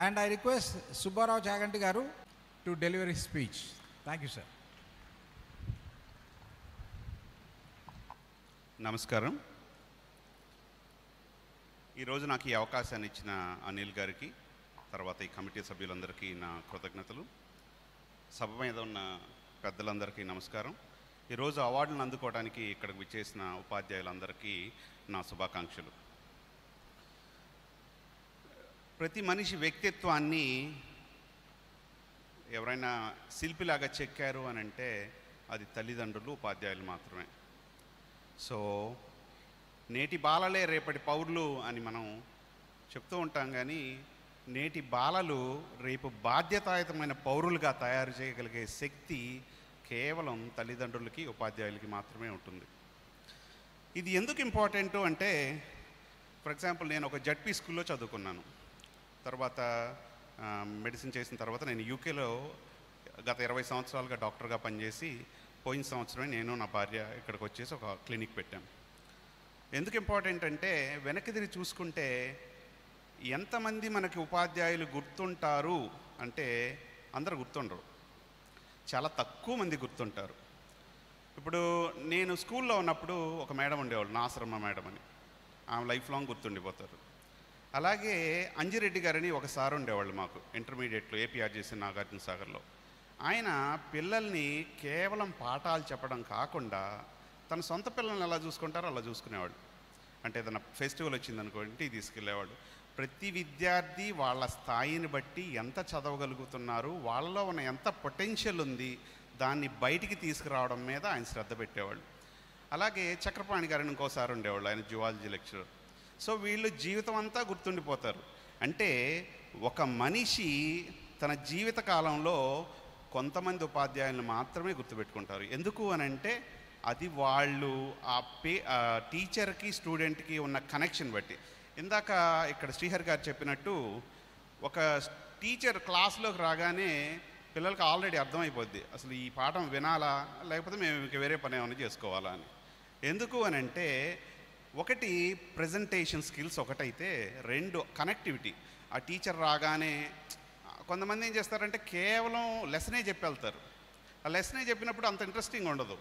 And I request Subbarao Chaganti Garu to deliver his speech. Thank you, sir. నమస్కారం. ఈరోజు నాకు ఈ అవకాశాన్ని ఇచ్చిన అనిల్ గారికి, తర్వాత ఈ కమిటీ సభ్యులందరికీ నా కృతజ్ఞతలు. సభ మీద ఉన్న పెద్దలందరికీ నమస్కారం. ఈరోజు అవార్డులను అందుకోవడానికి ఇక్కడికి విచ్చేసిన ఉపాధ్యాయులందరికీ నా శుభాకాంక్షలు. ప్రతి మనిషి వ్యక్తిత్వాన్ని ఎవరైనా శిల్పిలాగా చెక్కారు అని అంటే అది తల్లిదండ్రులు, ఉపాధ్యాయులు మాత్రమే. సో నేటి బాలలే రేపటి పౌరులు అని మనం చెప్తూ ఉంటాం, కానీ నేటి బాలలు రేపు బాధ్యతాయుతమైన పౌరులుగా తయారు చేయగలిగే శక్తి కేవలం తల్లిదండ్రులకి, ఉపాధ్యాయులకి మాత్రమే ఉంటుంది. ఇది ఎందుకు ఇంపార్టెంటు అంటే, ఫర్ ఎగ్జాంపుల్ నేను ఒక జడ్పీ స్కూల్లో చదువుకున్నాను. తర్వాత మెడిసిన్ చేసిన తర్వాత నేను యూకేలో గత 20 సంవత్సరాలుగా డాక్టర్గా పనిచేసి, పోయిన సంవత్సరమే నేను నా భార్య ఇక్కడికి వచ్చేసి ఒక క్లినిక్ పెట్టాం. ఎందుకు ఇంపార్టెంట్ అంటే, వెనక్కి తిరిగి చూసుకుంటే ఎంతమంది మనకి ఉపాధ్యాయులు గుర్తుంటారు అంటే అందరూ గుర్తుండరు, చాలా తక్కువ మంది గుర్తుంటారు. ఇప్పుడు నేను స్కూల్లో ఉన్నప్పుడు ఒక మేడం ఉండేవాళ్ళు, నాసరమ్మ మేడం అని. ఆమె లైఫ్ లాంగ్ గుర్తుండిపోతారు. అలాగే అంజిరెడ్డి గారని ఒక సార్ ఉండేవాళ్ళు మాకు ఇంటర్మీడియట్లో, ఏపీఆర్జేసీ నాగార్జున సాగర్లో. ఆయన పిల్లల్ని కేవలం పాఠాలు చెప్పడం కాకుండా తన సొంత పిల్లల్ని ఎలా చూసుకుంటారో అలా చూసుకునేవాడు. అంటే ఏదైనా ఫెస్టివల్ వచ్చిందనుకో ఇంటికి తీసుకెళ్ళేవాడు. ప్రతి విద్యార్థి వాళ్ళ స్థాయిని బట్టి ఎంత చదవగలుగుతున్నారు, వాళ్ళలో ఉన్న ఎంత పొటెన్షియల్ ఉంది, దాన్ని బయటికి తీసుకురావడం మీద ఆయన శ్రద్ధ పెట్టేవాళ్ళు. అలాగే చక్రపాణి గారిని ఇంకోసారి ఉండేవాళ్ళు, ఆయన జువాలజీ లెక్చరర్. సో వీళ్ళు జీవితం అంతా గుర్తుండిపోతారు. అంటే ఒక మనిషి తన జీవిత కాలంలో కొంతమంది ఉపాధ్యాయులను మాత్రమే గుర్తుపెట్టుకుంటారు. ఎందుకు అని అంటే అది వాళ్ళు ఆ టీచర్కి, స్టూడెంట్కి ఉన్న కనెక్షన్ బట్టి. ఇందాక ఇక్కడ శ్రీహరి గారు చెప్పినట్టు, ఒక టీచర్ క్లాస్లోకి రాగానే పిల్లలకి ఆల్రెడీ అర్థమైపోద్ది అసలు ఈ పాఠం వినాలా లేకపోతే మేము ఇంక వేరే పని ఏమైనా చేసుకోవాలా అని. ఎందుకు అని అంటే, ఒకటి ప్రజెంటేషన్ స్కిల్స్ ఒకటైతే, రెండు కనెక్టివిటీ. ఆ టీచర్ రాగానే కొంతమంది ఏం చేస్తారంటే కేవలం లెసనే చెప్పి వెళ్తారు. ఆ లెసనే చెప్పినప్పుడు అంత ఇంట్రెస్టింగ్ ఉండదు.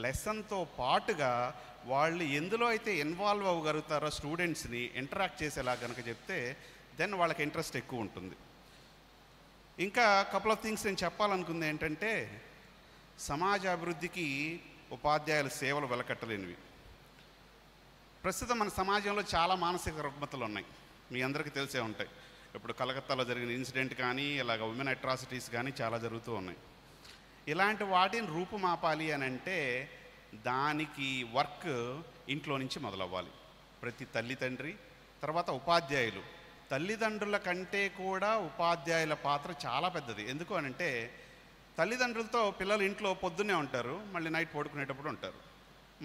లెసన్తో పాటుగా వాళ్ళు ఎందులో అయితే ఇన్వాల్వ్ అవ్వగలుగుతారో, స్టూడెంట్స్ని ఇంటరాక్ట్ చేసేలా కనుక చెప్తే దెన్ వాళ్ళకి ఇంట్రెస్ట్ ఎక్కువ ఉంటుంది. ఇంకా కపుల్ ఆఫ్ థింగ్స్ నేను చెప్పాలనుకుంది ఏంటంటే, సమాజ అభివృద్ధికి ఉపాధ్యాయుల సేవలు వెలకట్టలేనివి. ప్రస్తుతం మన సమాజంలో చాలా మానసిక రుగ్మతలు ఉన్నాయి, మీ అందరికీ తెలిసే ఉంటాయి. ఇప్పుడు కలకత్తాలో జరిగిన ఇన్సిడెంట్ కానీ, ఇలాగ ఉమెన్ అట్రాసిటీస్ కానీ చాలా జరుగుతూ ఉన్నాయి. ఇలాంటి వాటిని రూపుమాపాలి అని అంటే దానికి వర్క్ ఇంట్లో నుంచి మొదలవ్వాలి. ప్రతి తల్లిదండ్రి, తర్వాత ఉపాధ్యాయులు. తల్లిదండ్రుల కంటే కూడా ఉపాధ్యాయుల పాత్ర చాలా పెద్దది. ఎందుకు అని అంటే, తల్లిదండ్రులతో పిల్లలు ఇంట్లో పొద్దున్నే ఉంటారు, మళ్ళీ నైట్ పడుకునేటప్పుడు ఉంటారు,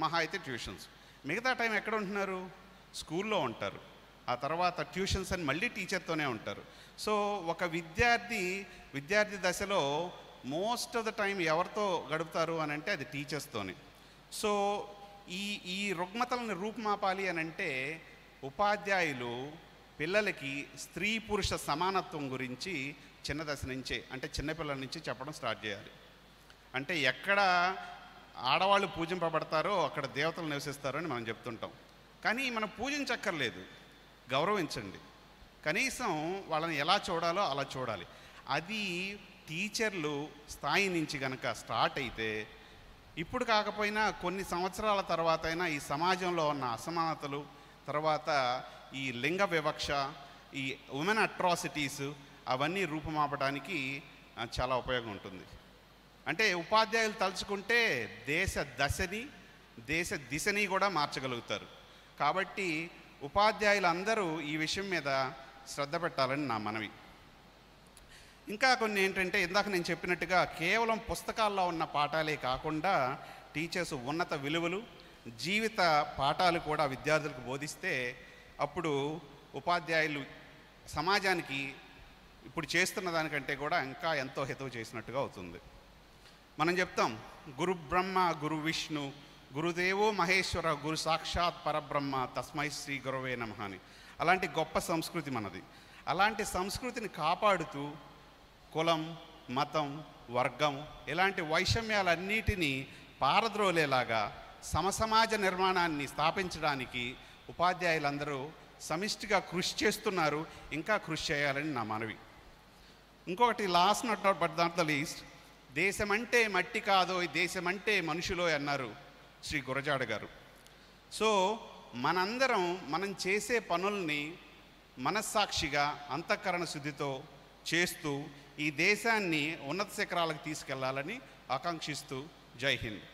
మహా అయితే ట్యూషన్స్. మిగతా టైం ఎక్కడ ఉంటున్నారు? స్కూల్లో ఉంటారు. ఆ తర్వాత ట్యూషన్స్ అని మళ్ళీ టీచర్తోనే ఉంటారు. సో ఒక విద్యార్థి దశలో మోస్ట్ ఆఫ్ ద టైం ఎవరితో గడుపుతారు అని అంటే అది టీచర్స్తోనే. సో ఈ రుగ్మతలను రూపుమాపాలి అని అంటే ఉపాధ్యాయులు పిల్లలకి స్త్రీ పురుష సమానత్వం గురించి చిన్న దశ నుంచే, అంటే చిన్నపిల్లల నుంచి చెప్పడం స్టార్ట్ చేయాలి. అంటే ఎక్కడ ఆడవాళ్ళు పూజింపబడతారో అక్కడ దేవతలు నివసిస్తారో అని మనం చెప్తుంటాం. కానీ మనం పూజించక్కర్లేదు, గౌరవించండి. కనీసం వాళ్ళని ఎలా చూడాలో అలా చూడాలి. అది టీచర్లు స్థాయి నుంచి కనుక స్టార్ట్ అయితే, ఇప్పుడు కాకపోయినా కొన్ని సంవత్సరాల తర్వాత అయినా ఈ సమాజంలో ఉన్న అసమానతలు, తర్వాత ఈ లింగ వివక్ష, ఈ ఉమెన్ అట్రాసిటీస్ అవన్నీ రూపుమాపడానికి చాలా ఉపయోగం ఉంటుంది. అంటే ఉపాధ్యాయులు తలుచుకుంటే దేశ దశని, దేశ దిశని కూడా మార్చగలుగుతారు. కాబట్టి ఉపాధ్యాయులందరూ ఈ విషయం మీద శ్రద్ధ పెట్టాలని నా మనవి. ఇంకా కొన్ని ఏంటంటే, ఇందాక నేను చెప్పినట్టుగా కేవలం పుస్తకాల్లో ఉన్న పాఠాలే కాకుండా టీచర్స్ ఉన్నత విలువలు, జీవిత పాఠాలు కూడా విద్యార్థులకు బోధిస్తే అప్పుడు ఉపాధ్యాయులు సమాజానికి ఇప్పుడు చేస్తున్న దానికంటే కూడా ఇంకా ఎంతో హితవు చేసినట్టుగా అవుతుంది. మనం చెప్తాం గురు బ్రహ్మ గురు విష్ణు గురుదేవో మహేశ్వర గురు సాక్షాత్ పరబ్రహ్మ తస్మై శ్రీ గురవే నమః అని. అలాంటి గొప్ప సంస్కృతి మనది. అలాంటి సంస్కృతిని కాపాడుతూ కులం, మతం, వర్గం ఇలాంటి వైషమ్యాలన్నిటినీ పారద్రోలేలాగా సమసమాజ నిర్మాణాన్ని స్థాపించడానికి ఉపాధ్యాయులందరూ సమిష్టిగా కృషి చేస్తున్నారు, ఇంకా కృషి చేయాలని నా మనవి. ఇంకొకటి last but not the least, దేశమంటే మట్టి కాదో దేశమంటే మనుషులో అన్నారు శ్రీ గురజాడ గారు. సో మనందరం మనం చేసే పనుల్ని మనస్సాక్షిగా అంతఃకరణ శుద్ధితో చేస్తూ ఈ దేశాన్ని ఉన్నత శిఖరాలకు తీసుకెళ్లాలని ఆకాంక్షిస్తూ జై హింద్.